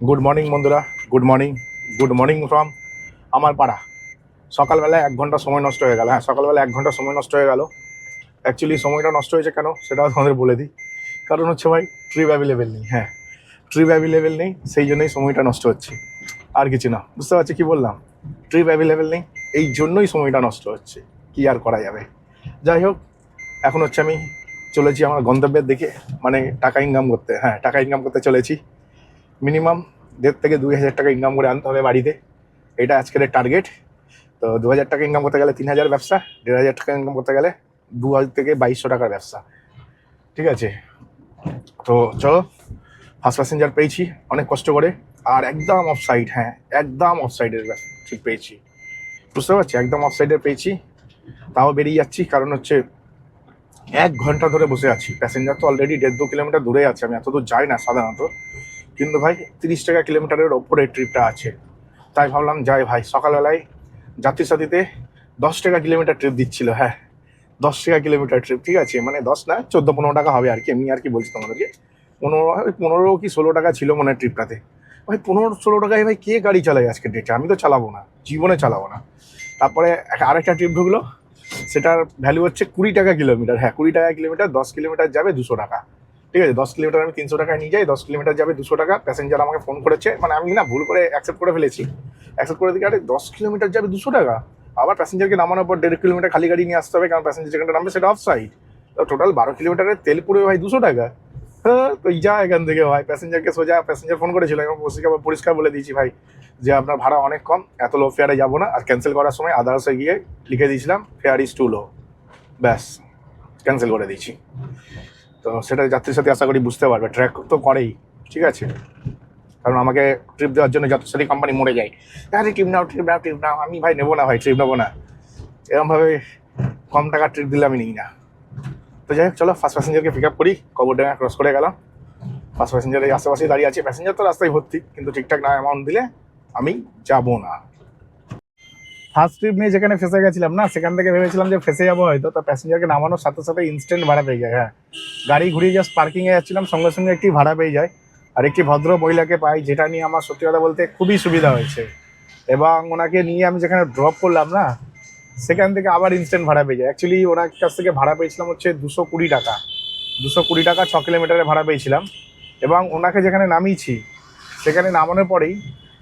Good morning বন্ধুরা, good morning from আমার পাড়া। সকালবেলায় 1 ঘন্টা সময় নষ্ট হয়ে গেল। হ্যাঁ, সকালবেলা 1 ঘন্টা সময় নষ্ট হয়ে গেল। অ্যাকচুয়ালি সময়টা নষ্ট হয়েছে কেন সেটাও তোমাদের বলে দিই। কারণ হচ্ছে ভাই, ট্রিপ অ্যাভেলেবেল নেই। হ্যাঁ, ট্রিপ অ্যাভেলেবেল নেই, সেই জন্যই সময়টা নষ্ট হচ্ছে, আর কিছু না। বুঝতে পারছি কি বললাম? ট্রিপ অ্যাভেলেবেল নেই, এই জন্যই সময়টা নষ্ট হচ্ছে। কি আর করা যাবে। যাই হোক, এখন হচ্ছে আমি চলেছি আমার গন্তব্যের দিকে, মানে টাকা ইনকাম করতে। হ্যাঁ, টাকা ইনকাম করতে চলেছি। মিনিমাম 1,500 থেকে 2,000 টাকা ইনকাম করে আনতে হবে বাড়িতে, এটা আজকের টার্গেট। তো 2,000 টাকা ইনকাম করতে গেলে 3,000 ব্যবসা, 1,500 টাকা ইনকাম করতে গেলে 2,000 থেকে 2,200 টাকার ব্যবসা। ঠিক আছে, তো চলো। ফার্স্ট প্যাসেঞ্জার পেয়েছি অনেক কষ্ট করে, আর একদম অফ সাইড। হ্যাঁ, একদম অফ সাইডের ঠিক পেয়েছি। বুঝতে পারছি, একদম অফ সাইডের পেয়েছি। তাও বেরিয়ে যাচ্ছি, কারণ হচ্ছে 1 ঘন্টা ধরে বসে আছি। প্যাসেঞ্জার তো অলরেডি 1.5-2 কিলোমিটার দূরে আছে। আমি এত দূর যাই না সাধারণত, কিন্তু ভাই 30 টাকা কিলোমিটারের ওপরে ট্রিপটা আছে, তাই ভাবলাম যাই ভাই। সকালবেলায় যাত্রী সাথীতে 10 টাকা কিলোমিটার ট্রিপ দিচ্ছিল। হ্যাঁ, 10 টাকা কিলোমিটার ট্রিপ। ঠিক আছে, মানে 10 না, 14-15 টাকা হবে আর কি। আমি আর কি বলছি তোমাদেরকে, 15 কি 16 টাকা ছিল মনে হয় ট্রিপটাতে। ভাই 15-16 টাকায় ভাই কে গাড়ি চালায় আজকে ডেটে? আমি তো চালাবো না, জীবনে চালাবো না। তারপরে আরেকটা ট্রিপ ঢুকলো, সেটার ভ্যালু হচ্ছে 20 টাকা কিলোমিটার। হ্যাঁ, 20 টাকা কিলোমিটার, 10 কিলোমিটার যাবে 200 টাকা। ঠিক আছে, 10 কিলোমিটার আমি 300 টাকায় নিয়ে যাই, 10 কিলোমিটার যাবে 200 টাকা। প্যাসেঞ্জার আমাকে ফোন করেছে, মানে আমি না ভুল করে অ্যাকসেপ্ট করে ফেলেছি। অ্যাকসেপ্ট করে দিকে, আরে 10 কিলোমিটার যাবে 200 টাকা। আবার প্যাসেঞ্জারকে নামানোর পর 1.5 কিলোমিটার খালি গাড়ি নিয়ে আসতে হবে, কারণ প্যাসেঞ্জার যেখানটা নামবে সেটা অফ সাইড। তো টোটাল 12 কিলোমিটারের তেল পুরো ভাই 200 টাকা। হ্যাঁ, তো যা এখান থেকে ভাই। প্যাসেঞ্জারকে সোজা, প্যাসেঞ্জার ফোন করেছিল, এবং পরিষ্কার বলে দিয়েছি ভাই যে আপনার ভাড়া অনেক কম, এত লো ফেয়ারে যাবো না। আর ক্যান্সেল করার সময় আদার্সে গিয়ে লিখে দিয়েছিলাম ফেয়ার ইজ টু লো, ব্যাস ক্যান্সেল করে দিয়েছি। তো সেটা যাত্রীর সাথে আশা করি বুঝতে পারবে, ট্র্যাক তো করেই। ঠিক আছে, কারণ আমাকে ট্রিপ দেওয়ার জন্য যাত্রীর সাথে কোম্পানি মরে যায়। আরে ট্রিপ নাও, ট্রিপ নাও, ট্রিপ নাও। আমি ভাই নেবো না ভাই, ট্রিপ নেবো না। এরকমভাবে কম টাকার ট্রিপ দিলে আমি নিই না। তো যাই হোক, চলো ফার্স্ট প্যাসেঞ্জারকে পিক আপ করি। কবরডাঙ্গা ক্রস করে গেলাম। ফার্স্ট প্যাসেঞ্জার এই আশেপাশেই দাঁড়িয়ে আছে। প্যাসেঞ্জার তো রাস্তায় ভর্তি, কিন্তু ঠিকঠাক না অ্যামাউন্ট দিলে আমি যাবো না। ফার্স্ট ট্রিপ নিয়ে যেখানে ফেসে গেছিলাম না, সেখান থেকে ভেবেছিলাম যে ফেসে যাবো হয়তো। তো প্যাসেঞ্জারকে নামানোর সাথে সাথে ইনস্ট্যান্ট ভাড়া পেয়ে যায়। হ্যাঁ, গাড়ি ঘুরিয়ে জাস্ট পার্কিংয়ে যাচ্ছিলাম, সঙ্গে সঙ্গে একটি ভাড়া পেয়ে যায়। আর একটি ভদ্র মহিলাকে পাই, যেটা নিয়ে আমার সত্যি কথা বলতে খুবই সুবিধা হয়েছে। এবং ওনাকে নিয়ে আমি যেখানে ড্রপ করলাম না, সেখান থেকে আবার ইনস্ট্যান্ট ভাড়া পেয়ে যায়। অ্যাকচুয়ালি ওনার কাছ থেকে ভাড়া পেয়েছিলাম হচ্ছে 220 টাকা। 220 টাকা 6 কিলোমিটারে ভাড়া পেয়েছিলাম। এবং ওনাকে যেখানে নামিয়েছি, সেখানে নামানোর পরেই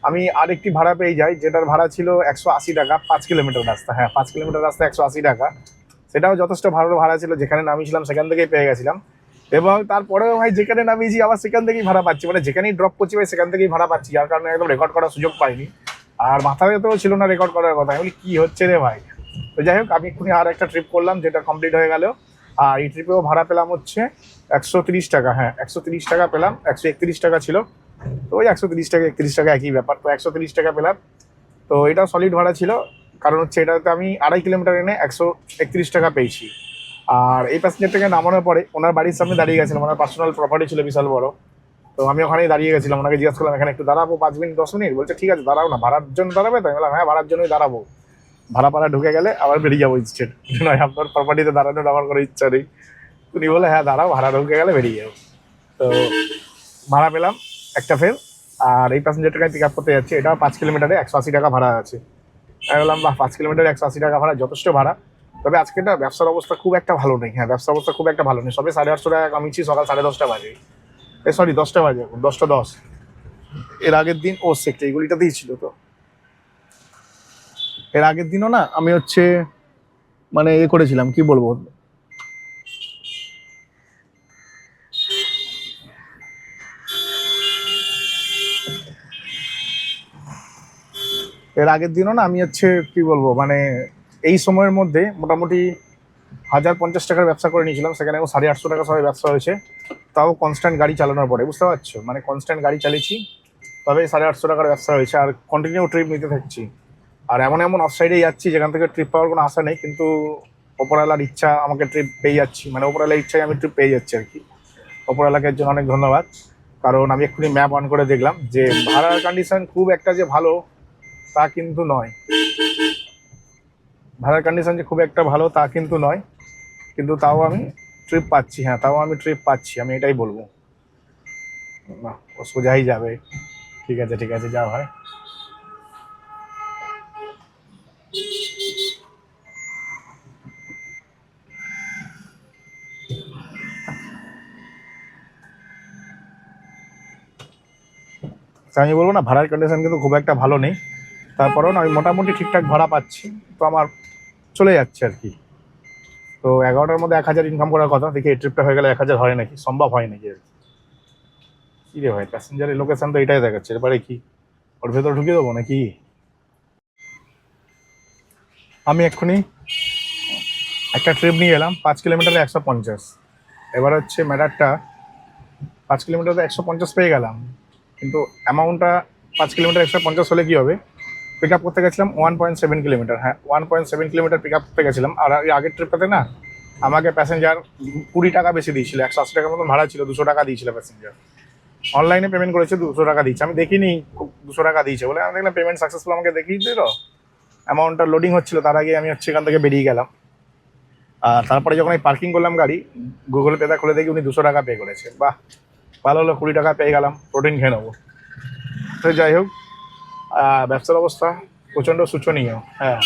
আমি আরেকটি ভাড়া পেয়ে যাই, যেটার ভাড়া ছিল 180 টাকা। 5 কিলোমিটার রাস্তা। হ্যাঁ, 5 কিলোমিটার রাস্তা 180 টাকা। সেটাও যথেষ্ট ভালো ভাড়া ছিল, যেখানে নামিয়েছিলাম সেখান থেকেই পেয়ে গেছিলাম। এবং তারপরেও ভাই যেখানে নামিয়েছি আবার সেখান থেকেই ভাড়া পাচ্ছি, মানে যেখানেই ড্রপ করছি ভাই সেখান থেকেই ভাড়া পাচ্ছি। যার কারণে একদম রেকর্ড করার সুযোগ পাইনি, আর মাথাতেও ছিল না রেকর্ড করার কথা। আমি বলি কি হচ্ছে রে ভাই। তো যাই হোক, আমি এক্ষুনি আর একটা ট্রিপ করলাম, যেটা কমপ্লিট হয়ে গেল। আর এই ট্রিপেও ভাড়া পেলাম হচ্ছে 130 টাকা। হ্যাঁ, 130 টাকা পেলাম। 131 টাকা ছিল, তো ওই 130 টাকা 31 টাকা একই ব্যাপার। তো 130 টাকা পেলাম। তো এটাও সলিড ভাড়া ছিল, কারণ হচ্ছে এটাতে আমি 2.5 কিলোমিটার এনে 131 টাকা পেয়েছি। আর এই প্যাসেঞ্জারটাকে নামানোর পরে ওনার বাড়ির সামনে দাঁড়িয়ে গেছিলাম। ওনার পার্সোনাল প্রপার্টি ছিল বিশাল বড়। তো আমি ওখানেই দাঁড়িয়ে গেছিলাম, ওনাকে জিজ্ঞাসা করলাম এখানে একটু দাঁড়াবো 5 মিনিট 10 মিনিট। বলছে ঠিক আছে দাঁড়াও না, ভাড়ার জন্য দাঁড়াবে? তো আমি বললাম হ্যাঁ, ভাড়ার জন্যই দাঁড়াবো। ভাড়া পাড়া ঢুকে গেলে আবার বেরিয়ে যাবো ইনস্টেন্ট, নয় আপনার প্রপার্টিতে দাঁড়ানোর আমার কোনো ইচ্ছা নেই। উনি বলে হ্যাঁ দাঁড়াও, ভাড়া ঢুকে গেলে বেরিয়ে যাবো। তো ভাড়া পেলাম একটা ফের। আর এই প্যাসেঞ্জারটাকে পিক আপ করতে যাচ্ছি, এটা 5 কিলোমিটারে 180 টাকা ভাড়া আছে। আমি বললাম বাহ, 5 কিলোমিটারে 180 টাকা ভাড়া যথেষ্ট ভাড়া। তবে আজকে না ব্যবসার অবস্থা খুব একটা ভালো নেই। হ্যাঁ, ব্যবসার অবস্থা খুব একটা ভালো নেই। সবে 850 টাকা কামিয়েছি, সকাল 10:30 বাজে। সরি 10টা বাজে, এখন 10টা 10। এর আগের দিন ও সেক্টর এইগুলিটাতেই ছিল। তো এর আগের দিনও না আমি হচ্ছে মানে করেছিলাম, কি বলবো, এর আগের দিনও না আমি হচ্ছে কি বলবো, মানে এই সময়ের মধ্যে মোটামুটি 1,050 টাকার ব্যবসা করে নিয়েছিলাম। সেখানে 850 টাকা সবাই ব্যবসা হয়েছে, তাও কনস্ট্যান্ট গাড়ি চালানোর পরে। বুঝতে পারছো, মানে কনস্ট্যান্ট গাড়ি চালিয়েছি, তবে 850 টাকার ব্যবসা হয়েছে। আর কন্টিনিউ ট্রিপ নিতে থাকছি। আর এমন এমন অফ সাইডে যাচ্ছি যেখান থেকে ট্রিপ পাওয়ার কোনো আশা নেই, কিন্তু ওপরওয়ালার ইচ্ছা আমাকে ট্রিপ পেয়ে যাচ্ছি, মানে ওপরওয়ালার ইচ্ছায় আমি ট্রিপ পেয়ে যাচ্ছি আর কি। ওপরওয়ালাকে এর জন্য অনেক ধন্যবাদ। কারণ আমি এক্ষুনি ম্যাপ অন করে দেখলাম যে ভাড়ার কন্ডিশন খুব একটা যে ভালো তা কিন্তু নয়। ভাড়ার কন্ডিশন যে খুব একটা ভালো তা কিন্তু নয়, কিন্তু তাও আমি ট্রিপ পাচ্ছি। হ্যাঁ, তাও আমি ট্রিপ পাচ্ছি, আমি এটাই বলবো। না, ও সোজাই যাবে, ঠিক আছে, যা হয়। আমি বলবো না ভাড়ার কন্ডিশন কিন্তু খুব একটা ভালো নেই, তারপরেও না আমি মোটামুটি ঠিকঠাক ভাড়া পাচ্ছি, তো আমার চলে যাচ্ছে আর কি। তো 11টার মধ্যে 1,000 ইনকাম করার কথা, দেখি এই ট্রিপটা হয়ে গেলে 1,000 হয় নাকি, সম্ভব হয় নাকি আর কি। কি রে ভাই, প্যাসেঞ্জারের লোকেশন তো এটাই দেখাচ্ছে, এরপরে কি ওর ভেতর ঢুকিয়ে দেবো নাকি? আমি এক্ষুনি একটা ট্রিপ নিয়ে এলাম 5 কিলোমিটারে 150। এবার হচ্ছে ম্যাটারটা, 5 কিলোমিটারে 150 পেয়ে গেলাম, কিন্তু অ্যামাউন্টটা 5 কিলোমিটার 150 হলে কি হবে, পিক আপ করতে গেছিলাম 1.7 কিলোমিটার, হ্যাঁ 1.7 কিলোমিটার পিক আপ করতে গেছিলাম। আর এই আগের ট্রিপটাতে না আমাকে প্যাসেঞ্জার 20 টাকা বেশি দিয়েছিল, 180 টাকার মতন ভাড়া ছিল, 200 টাকা দিয়েছিল প্যাসেঞ্জার। অনলাইনে পেমেন্ট করেছে, 200 টাকা দিচ্ছে, আমি দেখিনি 200 টাকা দিয়েছে বলে, আমি দেখলাম পেমেন্ট সাকসেসফুল, আমাকে দেখিয়ে দিল, অ্যামাউন্টটা লোডিং হচ্ছিল, তার আগে আমি হচ্ছে এখান থেকে বেরিয়ে গেলাম। আর তারপরে যখন আমি পার্কিং করলাম গাড়ি, গুগল পেটা খুলে দেখি উনি 200 টাকা পে করেছে। বাহ, ভালো হলো, 20 টাকা পেয়ে গেলাম, প্রোটিন খেয়ে নেবো। তো যাই হোক, ব্যবসার অবস্থা প্রচণ্ড শোচনীয়। হ্যাঁ,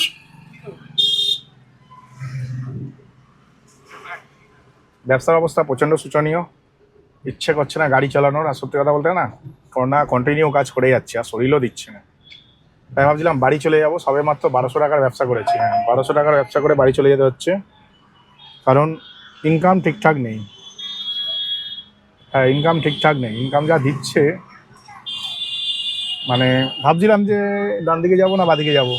ব্যবসার অবস্থা প্রচণ্ড শোচনীয়, ইচ্ছে করছে না গাড়ি চালানোর। আর সত্যি কথা বলতে না, কন্টিনিউ কাজ করে যাচ্ছে, আর শরীরও দিচ্ছে না। তাই ভাবছিলাম বাড়ি চলে যাবো, সবে মাত্র 1200 টাকার ব্যবসা করেছি। হ্যাঁ, 1200 টাকার ব্যবসা করে বাড়ি চলে যেতে হচ্ছে, কারণ ইনকাম ঠিকঠাক নেই। হ্যাঁ, ইনকাম ঠিকঠাক নেই, ইনকাম যা দিচ্ছে, মানে ভাবছিলাম যে ডান দিকে যাবো না বাদিকে যাবো।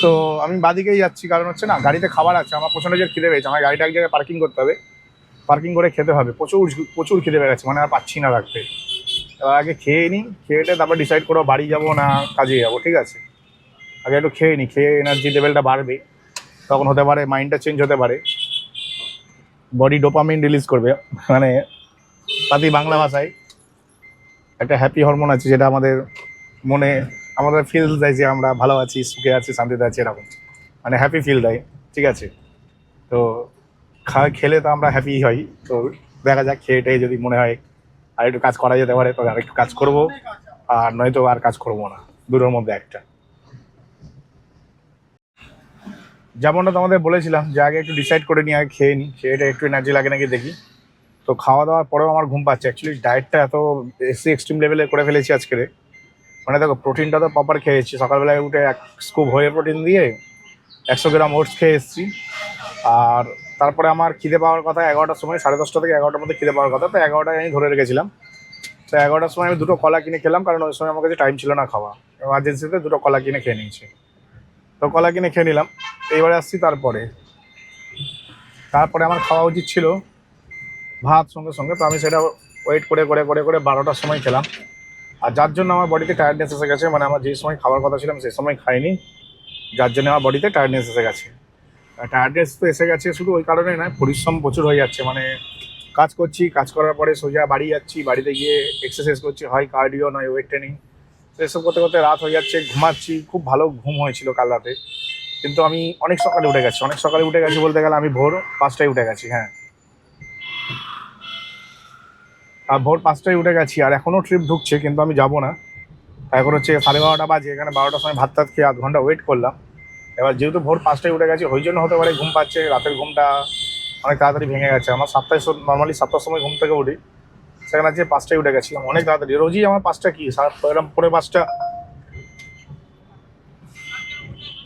তো আমি বাদিকেই যাচ্ছি, কারণ হচ্ছে না গাড়িতে খাবার আছে, আমার প্রচণ্ড যে খিদে পেয়েছে, আমার গাড়িটা এক জায়গায় পার্কিং করতে হবে, পার্কিং করে খেতে হবে, প্রচুর প্রচুর খিদে পেয়ে গেছে, মানে আর পাচ্ছি না রাখতে। এবার আগে খেয়ে নিই, খেয়ে তারপর ডিসাইড করবো বাড়ি যাবো না কাজে যাবো, ঠিক আছে? আগে একটু খেয়ে নিই, খেয়ে এনার্জি লেভেলটা বাড়বে, তখন হতে পারে মাইন্ডটা চেঞ্জ হতে পারে, বডি ডোপামিন রিলিজ করবে, মানে পাতি বাংলা ভাষায় একটা হ্যাপি হরমোন আছে, যেটা আমাদের মনে আমাদের ফিল দেয় যে আমরা ভালো আছি, সুখে আছি, শান্তিতে আছি, এরকম মানে হ্যাপি ফিল দেয়, ঠিক আছে? তো খেলে তো আমরা হ্যাপি হই। তো দেখা যাক, খেয়ে টেয়ে যদি মনে হয় আর একটু কাজ করা যেতে পারে, তবে আর একটু কাজ করবো, আর নয়তো আর কাজ করবো না, দুটোর মধ্যে একটা। যেমনটা তোমাদের বলেছিলাম যে আগে একটু ডিসাইড করে নিই, আগে খেয়ে নিই, খেয়ে একটু এনার্জি লাগে নাকি দেখি। তো খাওয়া দাওয়ার পরেও আমার ঘুম পাচ্ছে, অ্যাকচুয়ালি ডায়েটটা এত বেশি এক্সট্রিম লেভেলে করে ফেলেছি আজকে। মানে দেখো, প্রোটিনটা তো প্রপার খেয়েছি, সকালবেলায় উঠে 1 স্কুপ হয়ে প্রোটিন দিয়ে 100 গ্রাম ওটস খেয়ে এসেছি। আর তারপরে আমার খিদে পাওয়ার কথা 11টার সময়, 10:30 থেকে 11টার মধ্যে খিদে পাওয়ার কথা, তো 11টায় আমি ধরে রেখেছিলাম। তো 11টার সময় আমি 2টো কলা কিনে খেলাম, কারণ ওই সময় আমার কাছে টাইম ছিল না খাওয়া, এমার্জেন্সিতে 2টো কলা কিনে খেয়ে নিয়েছি। তো কলা কিনে খেয়ে নিলাম। এইবারে আসছি, তারপরে আমার খাওয়া উচিত ছিল ভাত সঙ্গে সঙ্গে, তো আমি সেটা ওয়েট করে করে করে করে 12টার সময় খেলাম। আর যার জন্য আমার বডিতে টায়ার্ডনেস এসে গেছে, মানে আমার যে সময় খাবার কথা ছিল আমি সেই সময় খাইনি, যার জন্য আমার বডিতে টায়ার্ডনেস এসে গেছে। টায়ার্ডনেস তো এসে গেছে শুধু ওই কারণে নয়, পরিশ্রম প্রচুর হয়ে যাচ্ছে, মানে কাজ করছি, কাজ করার পরে সোজা বাড়ি যাচ্ছি, বাড়িতে গিয়ে এক্সারসাইজ করছি, হয় কার্ডিও নয় ওয়েট ট্রেনিং, তো এসব করতে করতে রাত হয়ে যাচ্ছে, ঘুমাচ্ছি। খুব ভালো ঘুম হয়েছিল কাল রাতে, কিন্তু আমি অনেক সকালে উঠে গেছি, অনেক সকালে উঠে গেছি বলতে গেলে আমি ভোর 5টায় উঠে গেছি। হ্যাঁ, আর ভোর 5টায় উঠে গেছি, আর এখনও ট্রিপ ঢুকছে, কিন্তু আমি যাবো না। এখন হচ্ছে 12:30 বাজে, এখানে 12টার সময় ভাত টাত খেয়ে 0.5 ঘন্টা ওয়েট করলাম। এবার যেহেতু ভোর 5টায় উঠে গেছি, ওই জন্য হতে পারে ঘুম পাচ্ছে, রাতের ঘুমটা অনেক তাড়াতাড়ি ভেঙে গেছে আমার। 7টায় নর্মালি 7টার সময় ঘুম থেকে উঠি, সেখানে আজকে 5টায় উঠে গেছিলাম, অনেক তাড়াতাড়ি। রোজই আমার 5টা কি এরকম 4:45,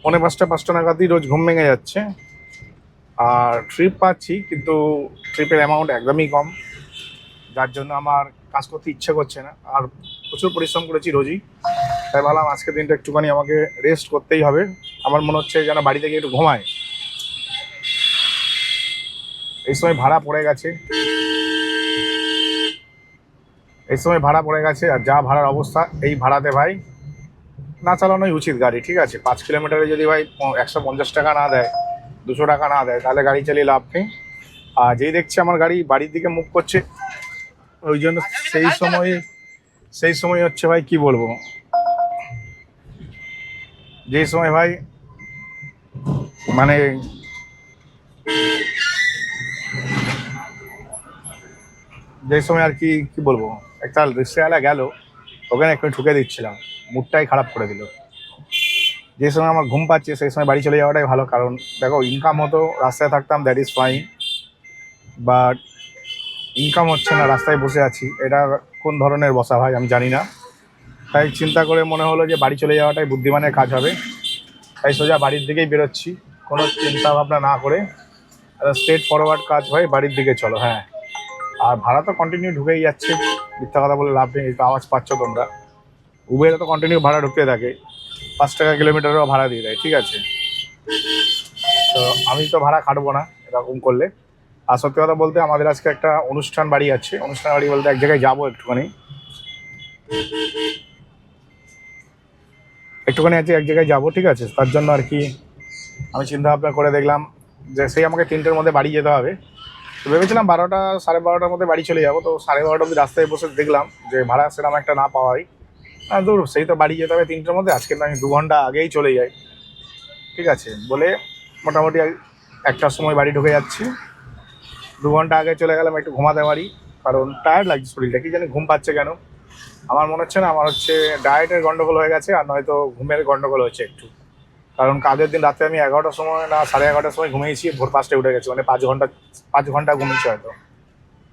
5:45, 5টা নাগাদই রোজ ঘুম ভেঙে যাচ্ছে। আর ট্রিপ পাচ্ছি, কিন্তু ট্রিপের অ্যামাউন্ট একদমই কম, যার জন্য আমার কাজ করতে ইচ্ছে করছে না। আর প্রচুর পরিশ্রম করেছি রোজই, তাই ভাবলাম আজকের দিনটা একটুখানি আমাকে রেস্ট করতেই হবে। আমার মনে হচ্ছে যেন বাড়িতে গিয়ে একটু ঘুমায়। এই সময় ভাড়া পড়ে গেছে, আর যা ভাড়ার অবস্থা, এই ভাড়াতে ভাই না চালানোই উচিত গাড়ি, ঠিক আছে? 5 কিলোমিটারে যদি ভাই 150 টাকা না দেয়, 200 টাকা না দেয়, তাহলে গাড়ি চালিয়ে লাভ নেই। আর যেই দেখছি আমার গাড়ি বাড়ির দিকে মুখ করছে, ওই জন্য সেই সময় হচ্ছে ভাই কি বলবো, যেই সময় ভাই মানে যেই সময় আর কি কি বলবো, একটা রিক্সাওয়ালা গেল, ওখানে একটু ঠুকে দিচ্ছিলাম, মুডটাই খারাপ করে দিল। যে সময় আমার ঘুম পাচ্ছে সেই সময় বাড়ি চলে যাওয়াটাই ভালো, কারণ দেখো ইনকাম হতো, রাস্তায় থাকতাম, that is fine, but income হচ্ছে না, রাস্তায় বসে আছি, এটা কোন ধরনের বসা ভাই আমি জানি না। তাই চিন্তা করে মনে হলো যে বাড়ি চলে যাওয়াটাই বুদ্ধিমানের কাজ হবে, তাই সোজা বাড়ির দিকেই বেরোচ্ছি, কোনো চিন্তা ভাবনা না করে। স্ট্রেট ফরওয়ার্ড কাজ হয়, বাড়ির দিকে চলো। হ্যাঁ, আর ভাড়া তো কন্টিনিউ ঢুকেই যাচ্ছে, মিথ্যা কথা বলে লাভ নেই, তো আওয়াজ পাচ্ছ তোমরা। উবেরে তো কন্টিনিউ ভাড়া ঢুকতে থাকে, 5 টাকা কিলোমিটারও ভাড়া দিয়ে দেয়, ঠিক আছে। তো আমি তো ভাড়া খাটবো না এরকম করলে। আর সত্যি কথা বলতে আমাদের আজকে একটা অনুষ্ঠান বাড়ি আছে, অনুষ্ঠান বাড়ি বলতে এক জায়গায় যাবো একটুখানি আছে, এক জায়গায় যাবো, ঠিক আছে। তার জন্য আর কি আমি চিন্তা ভাবনা করে দেখলাম যে সেই আমাকে 3টের মধ্যে বাড়ি যেতে হবে। তো ভেবেছিলাম 12টা 12:30টার মধ্যে বাড়ি চলে যাবো, তো 12:30 অবধি রাস্তায় বসে দেখলাম যে ভাড়া সেরকম একটা না পাওয়াই, দূর সেই তো বাড়ি যেতে হবে 3টের মধ্যে, আজকে না আমি 2 ঘন্টা আগেই চলে যাই, ঠিক আছে বলে মোটামুটি 1টার সময় বাড়ি ঢুকে যাচ্ছি। 2 ঘন্টা আগে চলে গেলাম একটু ঘুমাতে পারি, কারণ টায়ার্ড লাগছে শরীরটা, কি জানি ঘুম পাচ্ছে কেন আমার মনে হচ্ছে না, আমার হচ্ছে ডায়েটের গন্ডগোল হয়ে গেছে, আর নয়তো ঘুমের গন্ডগোল হচ্ছে একটু। কারণ কাজের দিন রাতে আমি 11টার সময় না 11:30টার সময় ঘুমিয়েছি, ভোর 5টায় উঠে গেছি, মানে 5 ঘন্টা ঘুমিয়েছি হয়তো,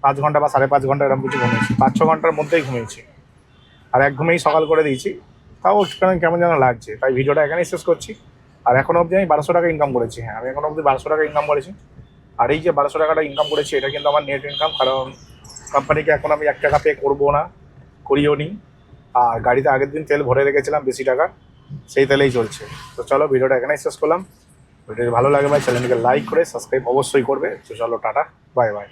5 ঘন্টা বা 5.5 ঘন্টা এরকম কিছু ঘুমিয়েছি, 5-6 ঘন্টার মধ্যেই ঘুমিয়েছি। আর এক ঘুমেই সকাল করে দিয়েছি, তাও একটুখানি কেমন যেন লাগছে, তাই ভিডিওটা এখানেই শেষ করছি। আর এখনো অবধি আমি 1200 টাকা ইনকাম করেছি, হ্যাঁ আমি এখনো অবধি 1200 টাকা ইনকাম করেছি। আর এই যে 1200 টাকাটা ইনকাম করেছি, এটা কিন্তু আমার নেট ইনকাম, কারণ কোম্পানিকে এখন আমি 1 টাকা পে করবো না, করিও নি। আর গাড়িতে আগের দিন তেল ভরে রেখেছিলাম বেশি টাকা, সেই তেলেই চলছে। তো চলো ভিডিওটা এখানেই শেষ করলাম। ভিডিওটি ভালো লাগে ভাই চ্যানেলটিকে লাইক করে সাবস্ক্রাইব অবশ্যই করবে। তো চলো টাটা, বাই বাই।